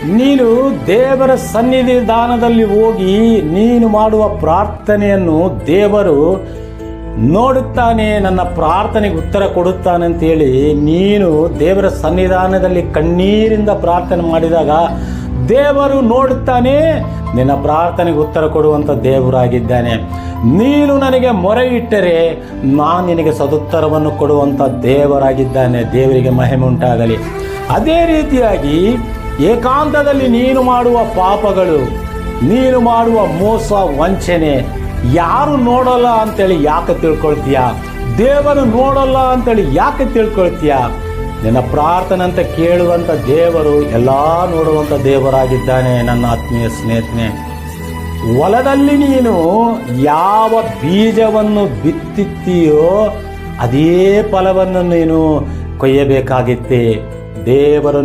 ನೀನು ದೇವರ ಸನ್ನಿಧಾನದಲ್ಲಿ ಹೋಗಿ ನೀನು ಮಾಡುವ ಪ್ರಾರ್ಥನೆಯನ್ನು ದೇವರು ನೋಡುತ್ತಾನೆ, ನನ್ನ ಪ್ರಾರ್ಥನೆಗೆ ಉತ್ತರ ಕೊಡುತ್ತಾನೆ ಅಂತೇಳಿ ನೀನು ದೇವರ ಸನ್ನಿಧಾನದಲ್ಲಿ ಕಣ್ಣೀರಿಂದ ಪ್ರಾರ್ಥನೆ ಮಾಡಿದಾಗ ದೇವರು ನೋಡುತ್ತಾನೆ, ನಿನ್ನ ಪ್ರಾರ್ಥನೆಗೆ ಉತ್ತರ ಕೊಡುವಂಥ ದೇವರಾಗಿದ್ದಾನೆ. ನೀನು ನನಗೆ ಮೊರೆ ಇಟ್ಟರೆ ನಾನು ನಿನಗೆ ಸದುತ್ತರವನ್ನು ಕೊಡುವಂಥ ದೇವರಾಗಿದ್ದಾನೆ. ದೇವರಿಗೆ ಮಹಿಮೆ ಉಂಟಾಗಲಿ. ಅದೇ ರೀತಿಯಾಗಿ ಏಕಾಂತದಲ್ಲಿ ನೀನು ಮಾಡುವ ಪಾಪಗಳು, ನೀನು ಮಾಡುವ ಮೋಸ ವಂಚನೆ ಯಾರು ನೋಡಲ್ಲ ಅಂತೇಳಿ ಯಾಕೆ ತಿಳ್ಕೊಳ್ತೀಯ? ದೇವರು ನೋಡಲ್ಲ ಅಂತೇಳಿ ಯಾಕೆ ತಿಳ್ಕೊಳ್ತೀಯ? ನಿನ್ನ ಪ್ರಾರ್ಥನೆ ಅಂತ ಕೇಳುವಂಥ ದೇವರು ಎಲ್ಲ ನೋಡುವಂಥ ದೇವರಾಗಿದ್ದಾನೆ. ನನ್ನ ಆತ್ಮೀಯ ಸ್ನೇಹಿತನೇ, ಹೊಲದಲ್ಲಿ ನೀನು ಯಾವ ಬೀಜವನ್ನು ಬಿತ್ತಿತ್ತೀಯೋ ಅದೇ ಫಲವನ್ನು ನೀನು ಕೊಯ್ಯಬೇಕಾಗಿತ್ತೆ. ದೇವರು